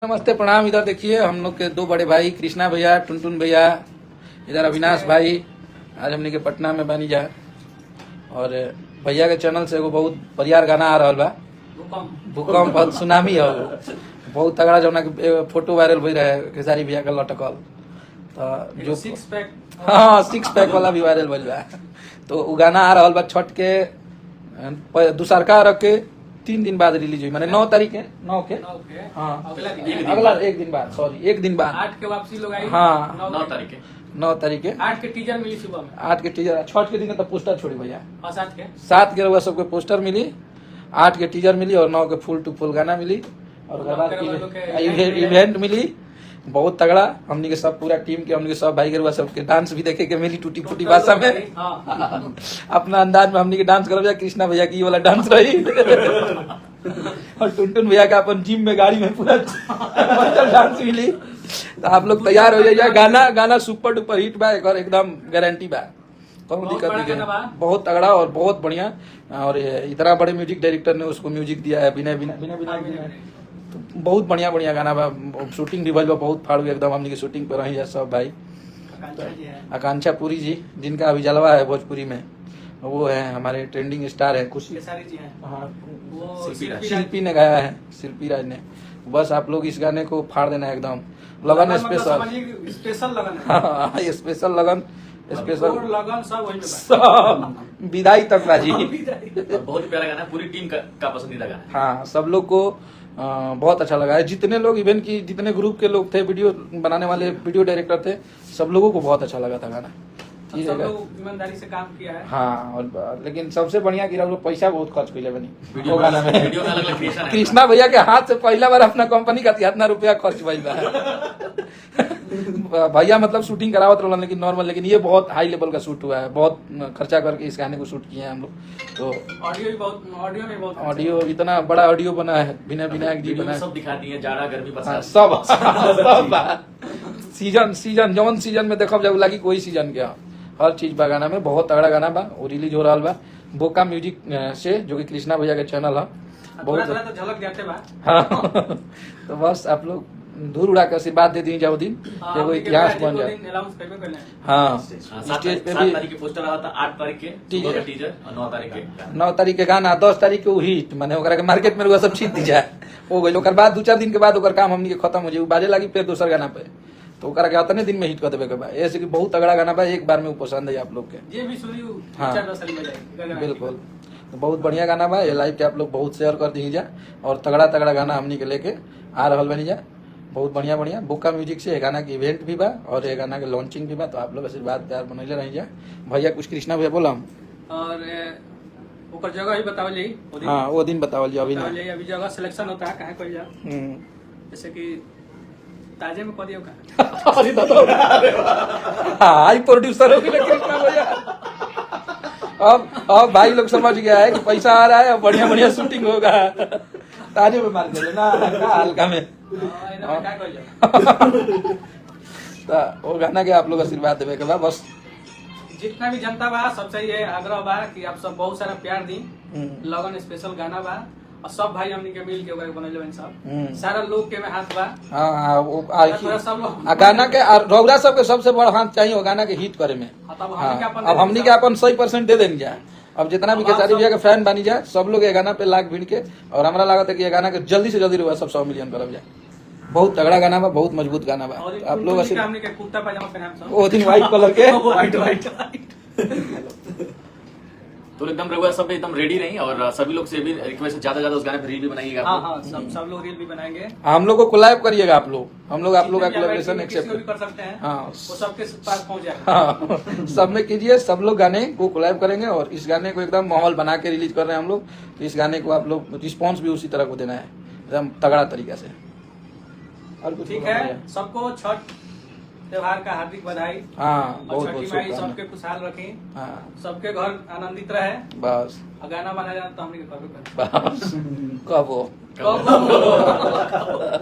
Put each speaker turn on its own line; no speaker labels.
नमस्ते प्रणाम। इधर देखिए हम लोग के दो बड़े भाई कृष्णा भैया, टुनटुन भैया, इधर अविनाश भाई। आज हमने के पटना में बनी जा और भैया के चैनल से एगो बहुत बढ़िया गाना आ रहा बा, भूकंप बहुत सुनामी है, बहुत तगड़ा जो फोटो वायरल हो रहा है खेसारी भैया का लटकल, तो जो 6 पैक, हाँ 6 पैक वाला भी वायरल हो बा। तो वो गाना आ रहा बा छठ के दूसरका रख के 3 दिन बाद रिलीज हुई, माने 9 तारीख है, 9 के हाँ अगला एक दिन बाद, सॉरी एक दिन बाद
8 के वापसी लोग आई,
हाँ
9 तारीख के
9 तारीख के
8 के टीजर मिली सुबह में,
8 के टीजर, छठ के दिन तो पोस्टर छोड़ी भैया,
और
7 के रउआ सबके पोस्टर मिली, 8 के टीजर मिली और 9 के फुल टू फुल गाना मिली और उसके बाद इवेंट मिली बहुत तगड़ा। हमनी के सब पूरा टीम के, हमनी के सब भाई के सबके डांस भी देखे के मिली टूटी फूटी भाषा में, अपना अंदाज में हमनी के डांस कर कृष्णा भैया की वाला डांस रही और टुनटुन भैया का अपन जिम में गाड़ी में पूरा डांस मिली। तो आप लोग तैयार हो जाइए, गाना सुपर डुपर हिट बा, एकदम गारंटी बा, कोई दिक्कत नहीं है, बहुत तगड़ा और बहुत बढ़िया। और इतना बड़े म्यूजिक डायरेक्टर ने उसको म्यूजिक दिया है, बिना तो बहुत बढ़िया गाना बा। शूटिंग भी भइल बा, बहुत फाड़ू एकदम, हमनी के शूटिंग पे रही है सब भाई। आकांक्षा पुरी जी, जिनका अभी जलवा है भोजपुरी में, वो है हमारे ट्रेंडिंग स्टार है, कुछ हाँ शिल्पी ने गाया है, शिल्पी राज ने। बस आप लोग इस गाने को फाड़ देना एकदम, लगन स्पेशल लगन, हाँ स्पेशल लगन, स्पेशल
लगन
सब विदाई तक राजी।
बहुत प्यारा गाना, पूरी टीम का पसंदीदा गाना।
हाँ सब लोग को बहुत अच्छा लगा है, जितने लोग इवेंट की, जितने ग्रुप के लोग थे, वीडियो बनाने वाले वीडियो डायरेक्टर थे, सब लोगों को बहुत अच्छा लगा था गाना।
ठीक है, ईमानदारी से काम किया है।
हाँ और लेकिन सबसे बढ़िया कि लोग पैसा बहुत खर्च किए बनी
वीडियो गाना में, वीडियो का अलग क्रिएशन है।
कृष्णा भैया के हाथ से पहला बार अपना कंपनी का 73 रुपया खर्च भइल बा। भैया मतलब शूटिंग करावत रहलन, लेकिन नॉर्मल, लेकिन ये बहुत हाई लेवल का शूट हुआ है, बहुत खर्चा करके इस गाने को शूट किए हैं हम लोग। तो ऑडियो इतना बड़ा ऑडियो बना है, बिना विनायक जी बना है,
सब दिखा दिए, जाड़ा गर्मी बरसात
सब सीजन जौन सीजन में देखब जब लगी कोई सीजन के हर चीज बा गाना में, बहुत तगड़ा गाना बा। वो रिलीज हो रहा बा बोका म्यूजिक से, जो कि कृष्णा भैया के चैनल है, बहुत
तो झलक जाते बा।
हाँ तो बस आप लोग धूल उड़ा के आशीर्वाद दे दी जाओ, दिन एगो इतिहास बन जाए। हाँ स्टेज पे भी
7 तारीख के पोस्टर आया था, 8 तारीख के टीजर और 9 तारीख के
9 तारीख के गाना, 10 तारीख के हिट, माने ओकरा के मार्केट में रुआ सब छीन दी जाए हो गई। ओकर बाद 2-4 दिन के बाद ओकर काम हमनी के खत्म हो जाए, बाजे लगी फिर दूसर गाना पे, तो ओकरा के अतने दिन में हिट कर देवे के बा। ऐसे कि बहुत तगड़ा गाना बा, एक बार में वो पसंद है आप लोग के,
ये भी सुनी,
हाँ बिल्कुल, तो बहुत बढ़िया गाना बा। ये लाइव के आप लोग बहुत शेयर कर दी जा और तगड़ा गाना हमनी के लेके आ रहा बनी जा, बहुत बढ़िया बुका म्यूजिक से। गाना के इवेंट भी बा और ये गाना के लॉन्चिंग भी बा, तो आप लोग आशीर्वाद प्यार बनैले रही जा। भैया कुछ कृष्णा भैया बोला
और ओकर जगह ही बतावल जाई,
हाँ वो दिन बतावल जाई,
अभी जगह सिलेक्शन होता है कहां कोई जा, जैसे कि ताजे में दियो का
अरे दादा हाँ आई प्रोड्यूसर हो गए कृष्णा भैया। अब भाई लोग समझ गया है कि पैसा आ रहा है, अब बढ़िया शूटिंग होगा, ताजे में मार दे ना हल्का में। वो गाना के आप लोग आशीर्वाद देवे के बाद बस।
जितना भी जनता बा सबसे ये आग्रह बा कि आप सब बहुत सारा प्यार दी, लगन स्पेशल गाना बा और सब भाई हमनी के मिल के ओकरा बनैले बन, सब सारा लोग के में हाथ बा।
हां वो गाना के रौरा सब के सबसे बड़ा हाथ चाहिए गाना के हिट करे में। अब हमनी के अपन 100% दे देनी जाए। अब जितना भी खेसारी भैया के फैन बनी जाए, सब लोग ये गाना पे लाख भीड़ के, और हमरा लागत है कि ये गाना के जल्दी से जल्दी रुआ सब 100 मिलियन करब जाए। बहुत तगड़ा गाना बा, बहुत मजबूत गाना बा। आप लोग
कुर्ता पाजामा पहनाम,
वो दिन व्हाइट कलर के
तो एकदम रघुआ सब एकदम रेडी रही, और सभी लोग से भी रिक्वेस्ट, ज्यादा उस गाने पे रील भी बनाइएगा।
हाँ, सब लोग रील भी बनाएंगे,
हम लोग को कोलैब करिएगा आप लोग, हम लोग आप लोग का कोलैबोरेशन एक्सेप्ट
कर सकते हैं।
हाँ
वो सबके पास पहुंच जाएगा।
हाँ सब में कीजिए, सब लोग गाने को कोलैब करेंगे और इस गाने को एकदम माहौल बना के रिलीज कर रहे हैं हम लोग। तो इस गाने को आप लोग रिस्पॉन्स भी उसी तरह को देना है, एकदम तगड़ा तरीका से। और कुछ
ठीक है, सबको छठ त्योहार का हार्दिक बधाई।
हाँ बहुत
बहुत सबके खुशहाल रखें,
हाँ
सबके घर आनंदित रहे
बस।
गाना बना जाए तो हमने
कब